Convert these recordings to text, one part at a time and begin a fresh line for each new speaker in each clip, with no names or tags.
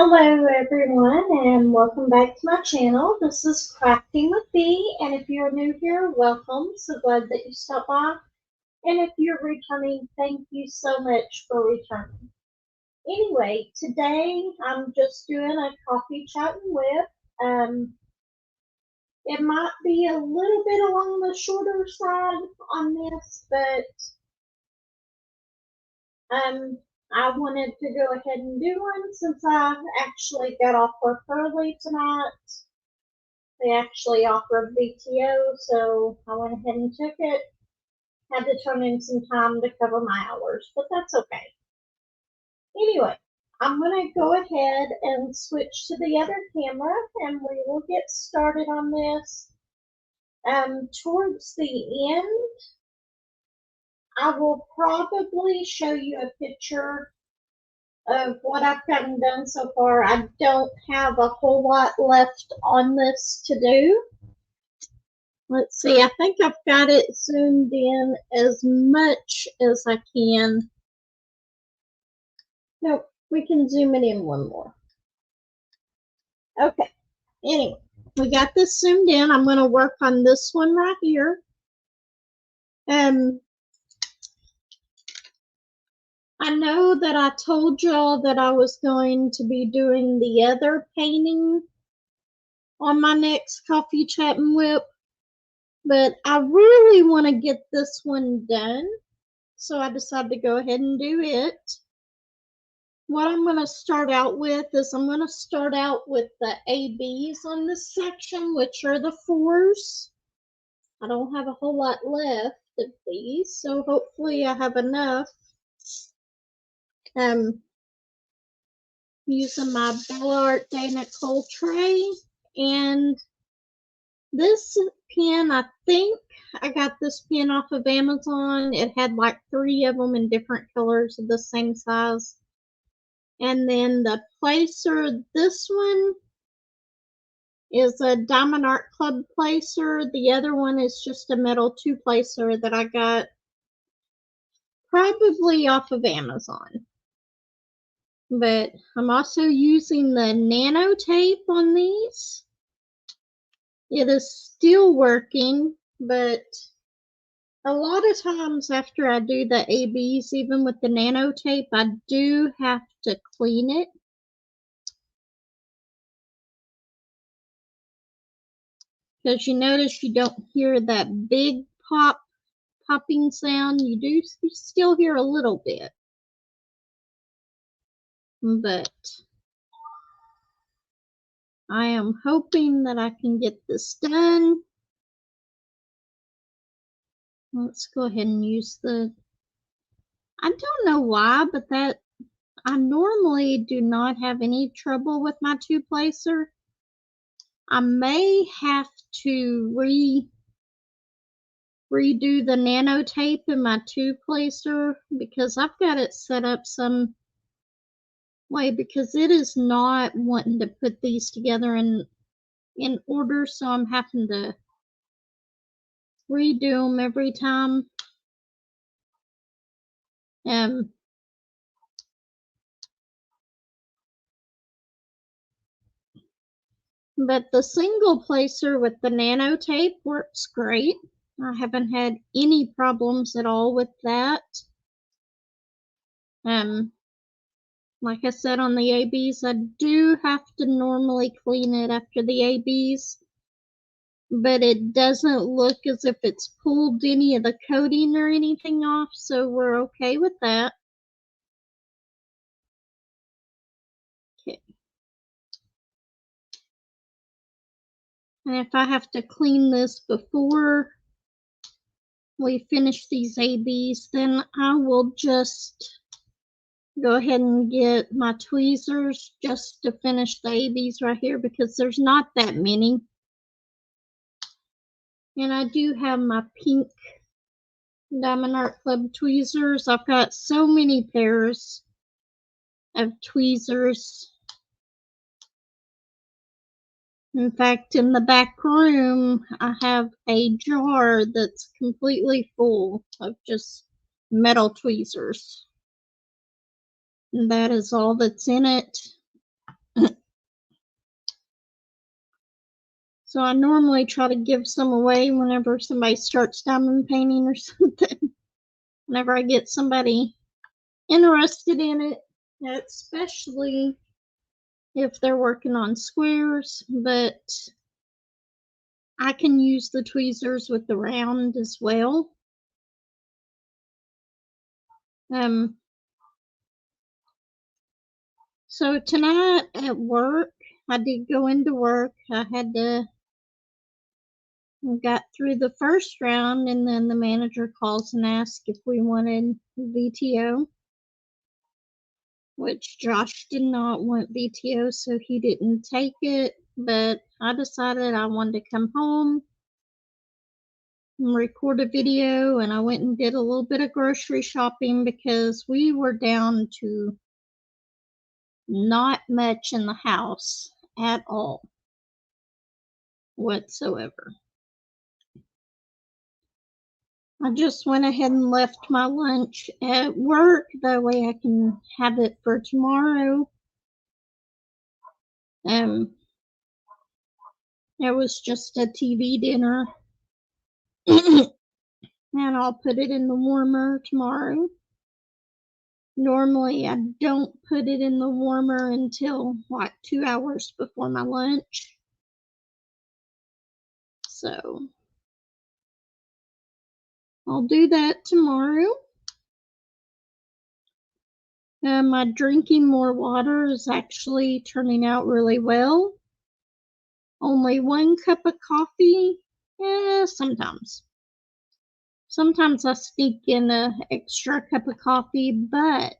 Hello everyone and welcome back to my channel. This is Crafting with Bee, and if you're new here, welcome. So glad that you stopped by. And if you're returning, thank you so much for returning. Anyway, today I'm just doing a coffee chat and whip. It might be a little bit along the shorter side on this, but I wanted to go ahead and do one since I actually got off work early tonight. They actually offered VTO, so I went ahead and took it. Had to turn in some time to cover my hours, but that's okay. Anyway, I'm going to go ahead and switch to the other camera and we will get started on this. Towards the end, I will probably show you a picture of what I've gotten done so far. I don't have a whole lot left on this to do. Let's see, I think I've got it zoomed in as much as I can. Nope, we can zoom it in one more. Okay, anyway, we got this zoomed in. I'm going to work on this one right here. I know that I told y'all that I was going to be doing the other painting on my next coffee chat and whip, but I really want to get this one done, so I decided to go ahead and do it. What I'm going to start out with is I'm going to start out with the ABs on this section, which are the 4s. I don't have a whole lot left of these, so hopefully I have enough. Using my Bella Art Dana Cole tray, and this pen, I think I got this pen off of Amazon. It had like 3 of them in different colors of the same size. And then the placer, this one is a Diamond Art Club placer. The other one is just a metal 2-placer that I got probably off of Amazon. But I'm also using the nano tape on these. It is still working, but a lot of times after I do the ABs, even with the nano tape, I do have to clean it. Because you notice you don't hear that big popping sound. You still hear a little bit. But I am hoping that I can get this done. Let's go ahead and use the, I don't know why, but that I normally do not have any trouble with my 2-placer. I may have to redo the nano tape in my 2-placer because I've got it set up some way because it is not wanting to put these together in order, so I'm having to redo them every time. But the single placer with the nano tape works great. I haven't had any problems at all with that. Like I said on the ABs, I do have to normally clean it after the ABs, but it doesn't look as if it's pulled any of the coating or anything off, so we're okay with that. Okay. And if I have to clean this before we finish these ABs, then I will just go ahead and get my tweezers just to finish the ABs right here because there's not that many. And I do have my pink Diamond Art Club tweezers. I've got so many pairs of tweezers. In fact, in the back room, I have a jar that's completely full of just metal tweezers. And that is all that's in it. So I normally try to give some away whenever somebody starts diamond painting or something. Whenever I get somebody interested in it, especially if they're working on squares, but I can use the tweezers with the round as well. So tonight at work, I did go into work. I got through the first round, and then the manager calls and asks if we wanted VTO, which Josh did not want VTO, so he didn't take it. But I decided I wanted to come home and record a video, and I went and did a little bit of grocery shopping because we were down to not much in the house at all whatsoever. I just went ahead and left my lunch at work, that way I can have it for tomorrow. It was just a TV dinner, and I'll put it in the warmer tomorrow. Normally, I don't put it in the warmer until like 2 hours before my lunch. So I'll do that tomorrow. My drinking more water is actually turning out really well. Only 1 cup of coffee? Sometimes. Sometimes I sneak in an extra cup of coffee, but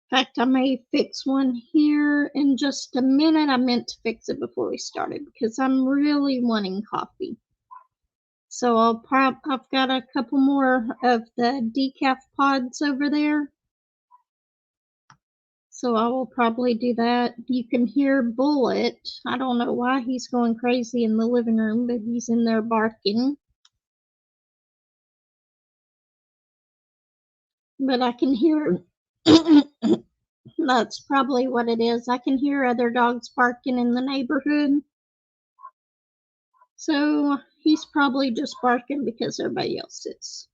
in fact, I may fix one here in just a minute. I meant to fix it before we started because I'm really wanting coffee. So I've got a couple more of the decaf pods over there. So I will probably do that. You can hear Bullet. I don't know why he's going crazy in the living room, but he's in there barking. But I can hear, that's probably what it is. I can hear other dogs barking in the neighborhood. So he's probably just barking because everybody else is.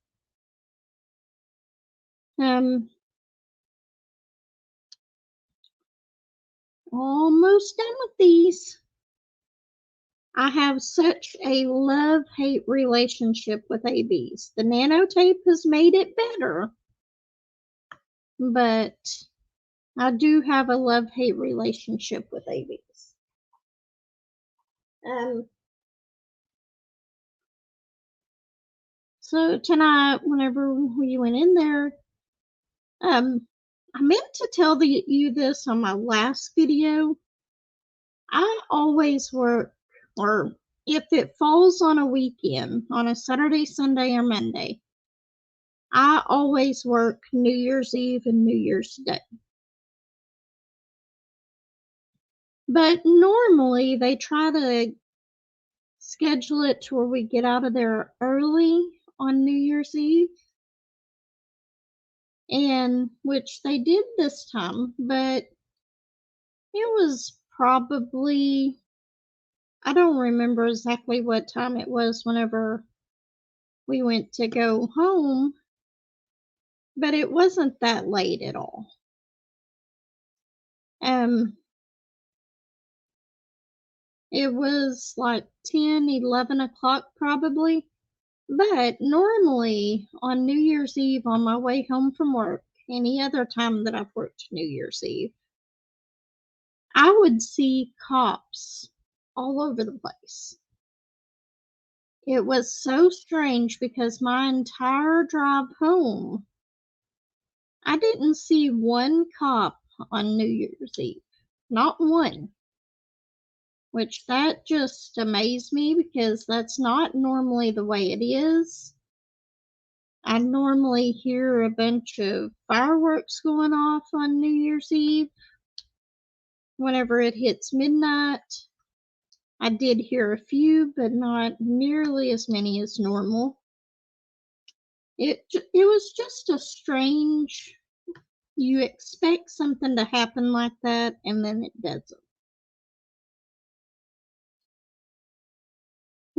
Almost done with these. I have such a love-hate relationship with ABs. The nano tape has made it better, but I do have a love-hate relationship with ABs. So tonight, whenever we went in there, I meant to tell you this on my last video. I always work, or if it falls on a weekend, on a Saturday, Sunday, or Monday, I always work New Year's Eve and New Year's Day. But normally they try to schedule it to where we get out of there early on New Year's Eve, and which they did this time, but it was probably, I don't remember exactly what time it was whenever we went to go home, but it wasn't that late at all. It was like 10, 11 o'clock probably. But normally on New Year's Eve on my way home from work, any other time that I've worked New Year's Eve, I would see cops all over the place. It was so strange because my entire drive home, I didn't see one cop on New Year's Eve. Not one. Which that just amazed me because that's not normally the way it is. I normally hear a bunch of fireworks going off on New Year's Eve whenever it hits midnight. I did hear a few, but not nearly as many as normal. It was just a strange, you expect something to happen like that, and then it doesn't.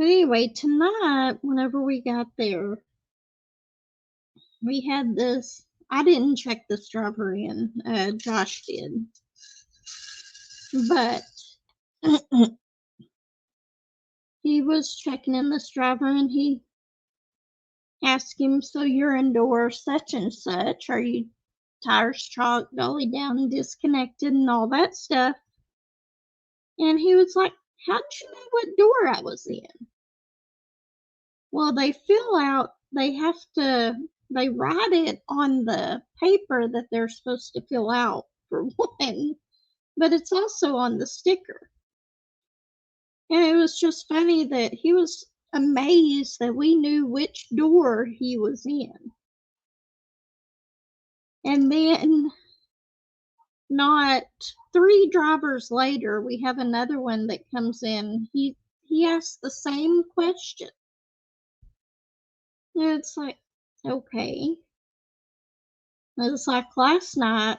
But anyway, tonight, whenever we got there, we had this. I didn't check this driver in. Josh did. But he was checking in this driver and he asked him, so you're in door such and such. Are you tires chalked, dolly down, and disconnected, and all that stuff? And he was like, how'd you know what door I was in? Well, they write it on the paper that they're supposed to fill out for one, but it's also on the sticker. And it was just funny that he was amazed that we knew which door he was in. And then, not 3 drivers later, we have another one that comes in. He asked the same question. And it's like, okay. It's like last night,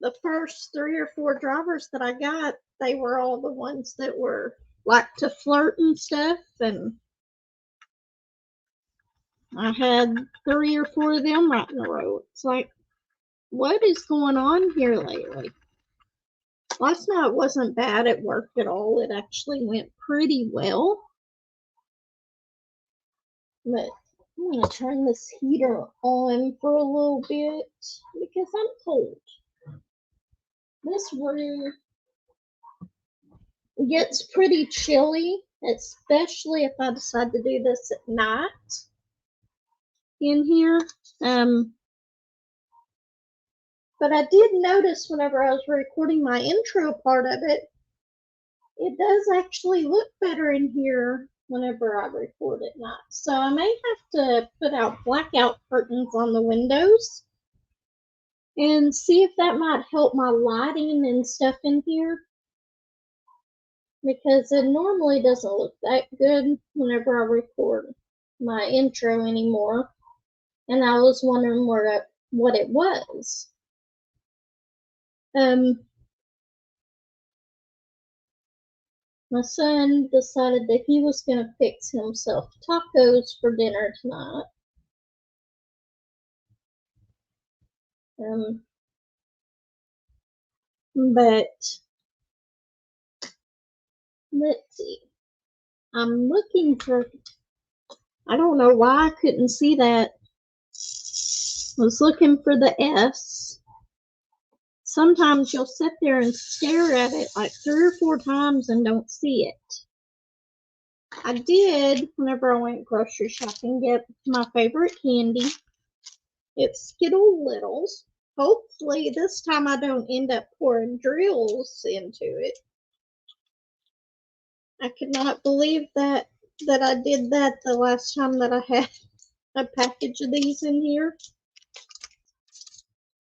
the first 3 or 4 drivers that I got, they were all the ones that were like to flirt and stuff, and I had 3 or 4 of them right in a row. It's like, what is going on here lately? Last night wasn't bad at work at all. It actually went pretty well. But I'm going to turn this heater on for a little bit because I'm cold. This room gets pretty chilly, especially if I decide to do this at night in here. But I did notice whenever I was recording my intro part of it, it does actually look better in here whenever I record at night. So I may have to put out blackout curtains on the windows and see if that might help my lighting and stuff in here, because it normally doesn't look that good whenever I record my intro anymore. And I was wondering what it was. My son decided that he was going to fix himself tacos for dinner tonight. But let's see. I'm looking for, I don't know why I couldn't see that. I was looking for the S. Sometimes you'll sit there and stare at it like 3 or 4 times and don't see it. I did, whenever I went grocery shopping, get my favorite candy. It's Skittle Littles. Hopefully this time I don't end up pouring drills into it. I could not believe that I did that the last time that I had a package of these in here.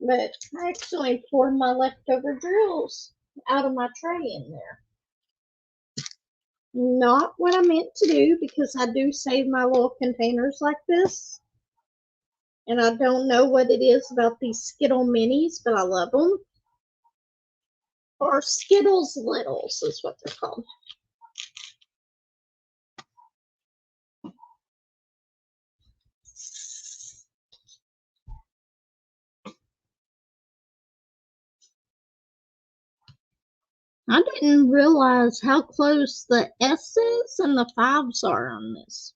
But I actually poured my leftover drills out of my tray in there. Not what I meant to do, because I do save my little containers like this. And I don't know what it is about these Skittle Minis, but I love them. Or Skittles Littles is what they're called. I didn't realize how close the S's and the 5s are on this.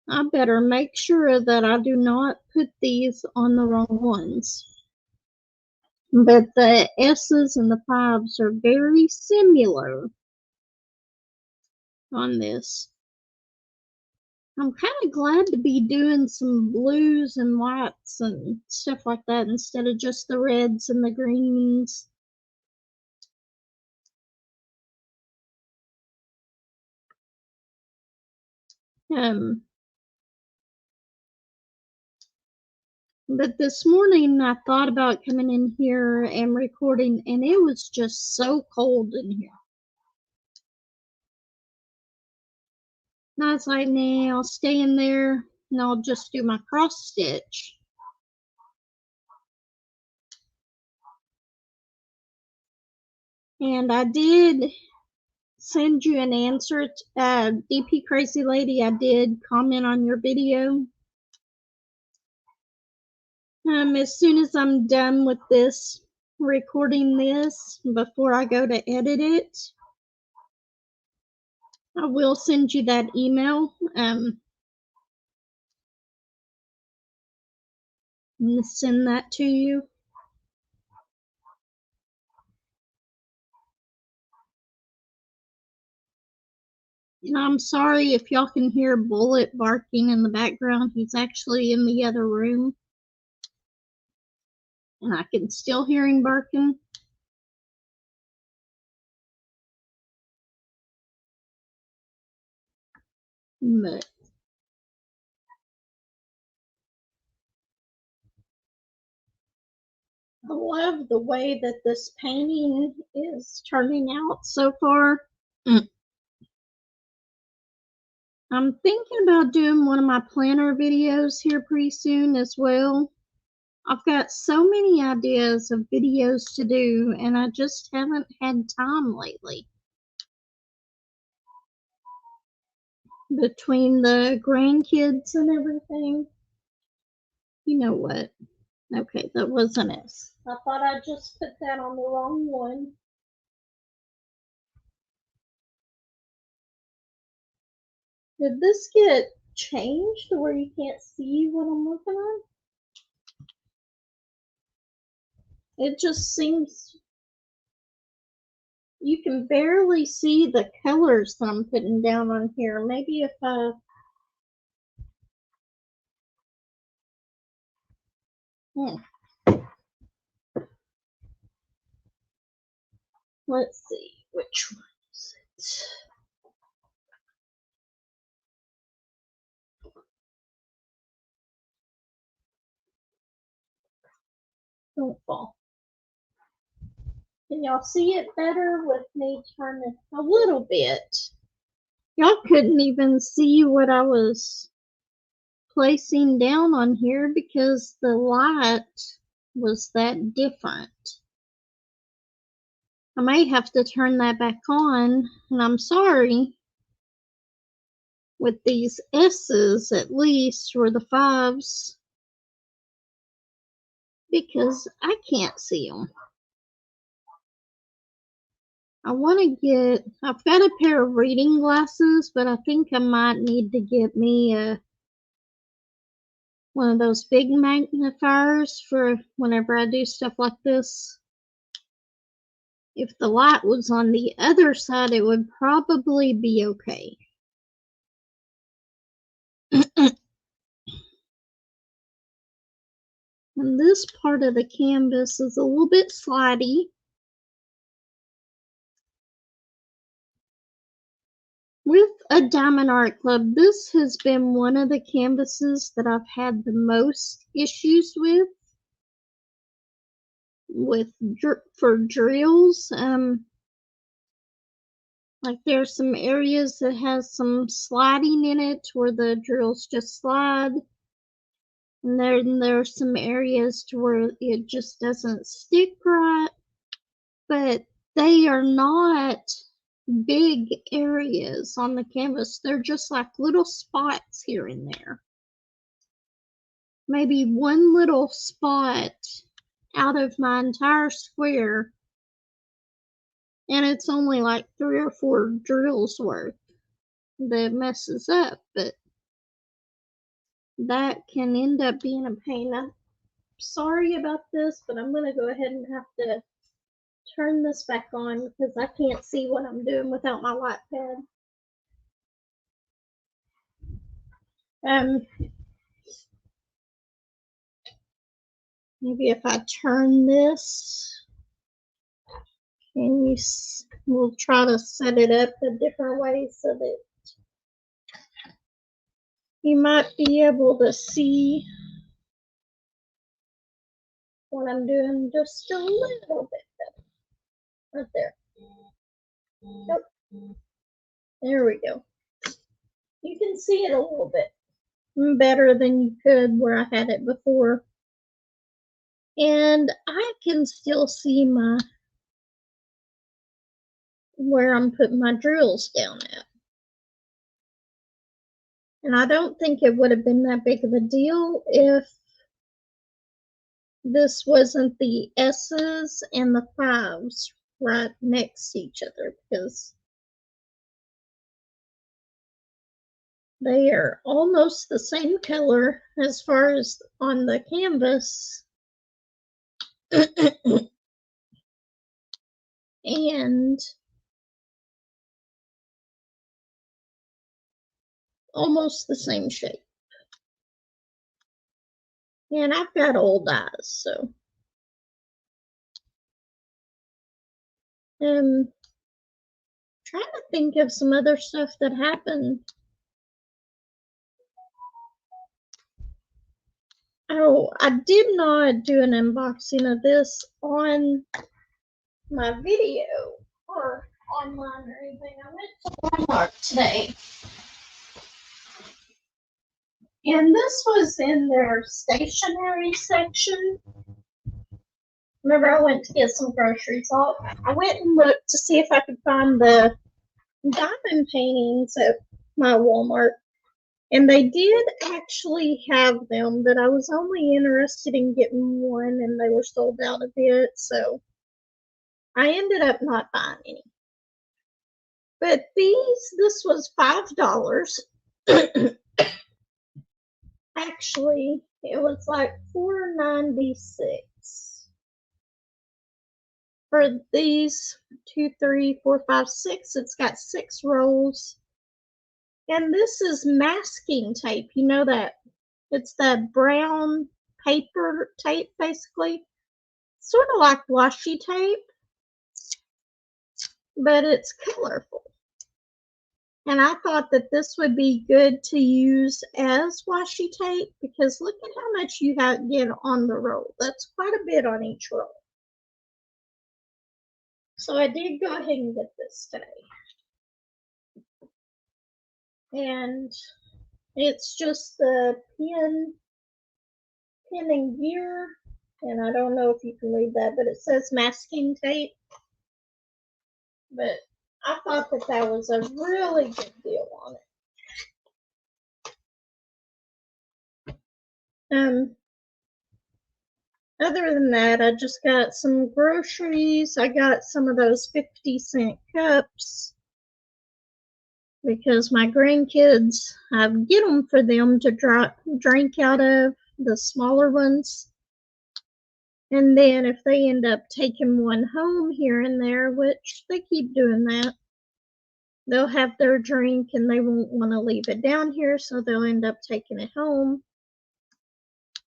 I better make sure that I do not put these on the wrong ones. But the S's and the 5s are very similar on this. I'm kind of glad to be doing some blues and whites and stuff like that instead of just the reds and the greens. But this morning I thought about coming in here and recording, and it was just so cold in here. And I was like, nah, I'll stay in there and I'll just do my cross stitch. And I did send you an answer. DP Crazy Lady, I did comment on your video. As soon as I'm done with this, recording this, before I go to edit it, I will send you that email. And send that to you. And I'm sorry if y'all can hear Bullet barking in the background. He's actually in the other room. And I can still hear him barking. But I love the way that this painting is turning out so far. I'm thinking about doing one of my planner videos here pretty soon as well. I've got so many ideas of videos to do, and I just haven't had time lately. Between the grandkids and everything. You know what? Okay, that wasn't it. I thought I just put that on the wrong one. Did this get changed to where you can't see what I'm working on? It just seems you can barely see the colors that I'm putting down on here. Maybe if I let's see which one is it. Don't fall. Can y'all see it better with me turning a little bit? Y'all couldn't even see what I was placing down on here because the light was that different. I may have to turn that back on, and I'm sorry. With these S's at least, or the 5s, because I can't see them. I want to get, I've got a pair of reading glasses, but I think I might need to get me one of those big magnifiers for whenever I do stuff like this. If the light was on the other side, it would probably be okay. And this part of the canvas is a little bit slidey. With a Diamond Art Club, this has been one of the canvases that I've had the most issues for drills. Like there's some areas that has some sliding in it where the drills just slide. And then there's some areas to where it just doesn't stick right. But they are not big areas on the canvas. They're just like little spots here and there. Maybe one little spot out of my entire square, and it's only like 3 or 4 drills worth that messes up, but that can end up being a pain. I'm sorry about this, but I'm going to go ahead and have to turn this back on because I can't see what I'm doing without my lightpad. Maybe if I turn this, and we'll try to set it up a different way so that you might be able to see what I'm doing just a little bit better. Right there. Yep. There we go. You can see it a little bit better than you could where I had it before. And I can still see my where I'm putting my drills down at. And I don't think it would have been that big of a deal if this wasn't the S's and the 5s right next to each other, because they are almost the same color as far as on the canvas. And almost the same shape. And I've got old eyes, so. Trying to think of some other stuff that happened. Oh, I did not do an unboxing of this on my video or online or anything. I went to Walmart today, and this was in their stationery section. Remember, I went to get some groceries. I went and looked to see if I could find the diamond paintings at my Walmart, and they did actually have them, but I was only interested in getting one, and they were sold out a bit, so I ended up not buying any. But this was $5. Actually, it was like $4.96 for these 2, 3, 4, 5, 6. It's got 6 rolls, and this is masking tape. You know that it's that brown paper tape, basically, sort of like washi tape, but it's colorful. And I thought that this would be good to use as washi tape, because look at how much you get on the roll. That's quite a bit on each roll. So I did go ahead and get this today. And it's just the pin and gear. And I don't know if you can read that, but it says masking tape. But I thought that that was a really good deal on it. Other than that, I just got some groceries. I got some of those 50-cent cups because my grandkids, I get them for them to drink out of, the smaller ones. And then if they end up taking one home here and there, which they keep doing that, they'll have their drink and they won't want to leave it down here, so they'll end up taking it home.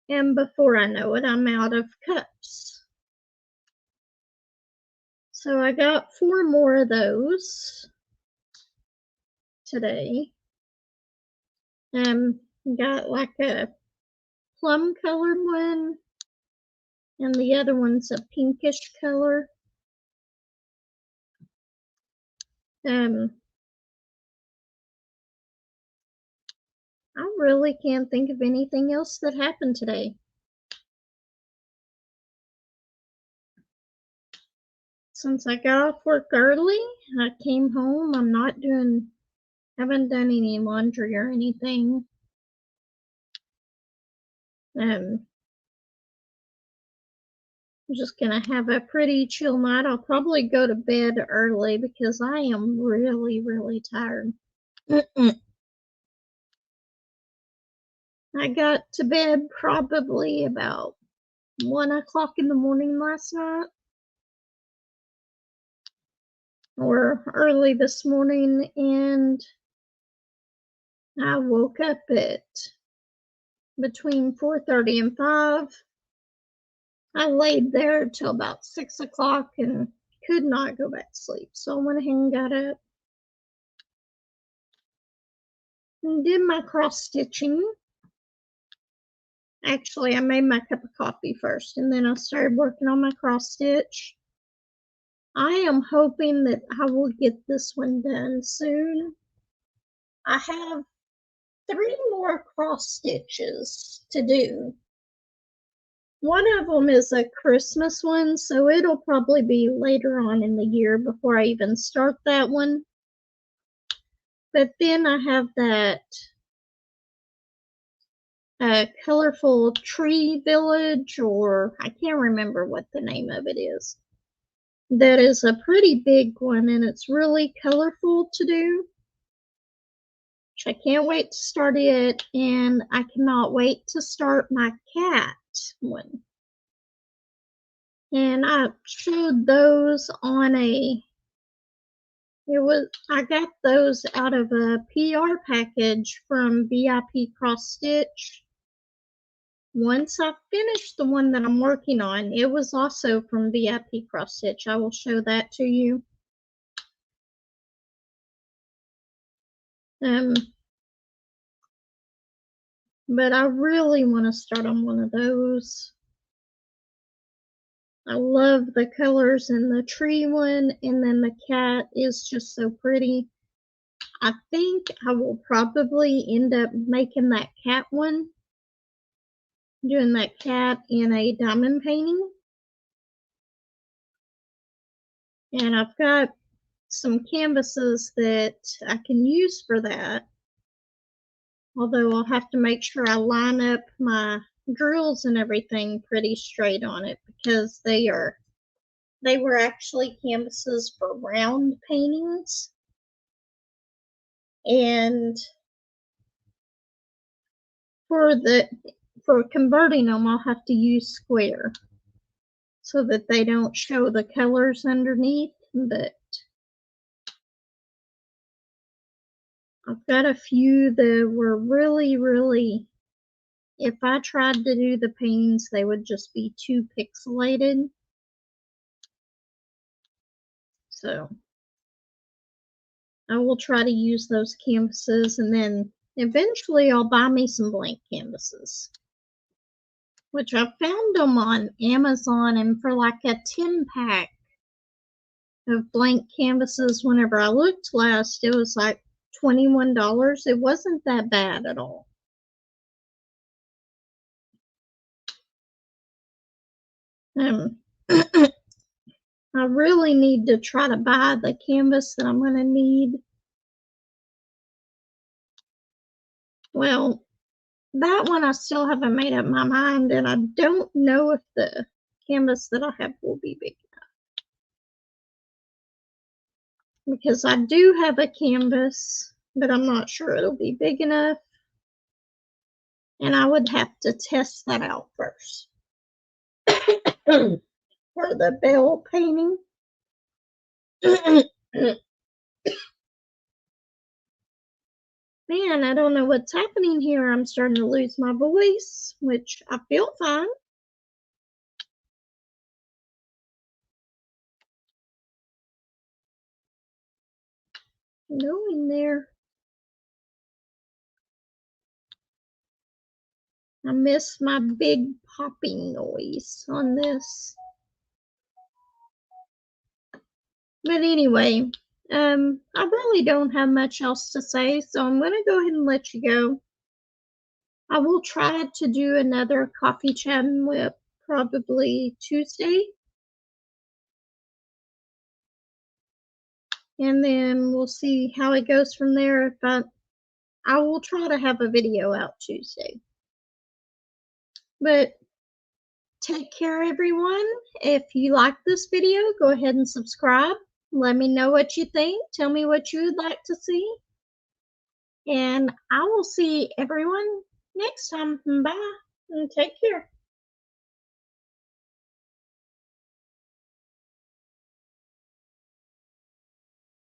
And before I know it, I'm out of cups. So I got 4 more of those today. Got like a plum colored one, and the other one's a pinkish color. I really can't think of anything else that happened today. Since I got off work early, I came home. Haven't done any laundry or anything. I'm just gonna have a pretty chill night. I'll probably go to bed early because I am really, really tired. I got to bed probably about 1 o'clock in the morning last night, or early this morning, and I woke up at between 4:30 and 5. I laid there till about 6 o'clock and could not go back to sleep, so I went ahead and got up and did my cross stitching. Actually, I made my cup of coffee first, and then I started working on my cross stitch. I am hoping that I will get this one done soon. I have 3 more cross stitches to do, One of them is a Christmas one, so it'll probably be later on in the year before I even start that one. But then I have that colorful tree village, or I can't remember what the name of it is. That is a pretty big one, and it's really colorful to do. Which I can't wait to start it, and I cannot wait to start my cat one. And I showed those on I got those out of a PR package from WIP Cross Stitch. Once I finished the one that I'm working on, it was also from WIP Cross Stitch. I will show that to you. But I really want to start on one of those. I love the colors in the tree one, and then the cat is just so pretty. I think I will probably end up making that cat one, doing that cat in a diamond painting. And I've got some canvases that I can use for that. Although I'll have to make sure I line up my drills and everything pretty straight on it, because they were actually canvases for round paintings. And for converting them, I'll have to use square so that they don't show the colors underneath. But I've got a few that were really, if I tried to do the paintings, they would just be too pixelated. So I will try to use those canvases, and then eventually I'll buy me some blank canvases, which I found them on Amazon, and for like a 10-pack of blank canvases, whenever I looked last, it was like $21. It wasn't that bad at all. I really need to try to buy the canvas that I'm going to need. Well, that one I still haven't made up my mind, and I don't know if the canvas that I have will be big enough. Because I do have a canvas, but I'm not sure it'll be big enough. And I would have to test that out first. For the bell painting. Man, I don't know what's happening here. I'm starting to lose my voice, which I feel fine. Go in there. I miss my big popping noise on this. But anyway, I really don't have much else to say, so I'm going to go ahead and let you go. I will try to do another coffee chat and WIP probably Tuesday. And then we'll see how it goes from there. If I will try to have a video out Tuesday. But take care, everyone. If you like this video, go ahead and subscribe. Let me know what you think. Tell me what you would like to see. And I will see everyone next time. Bye, and take care.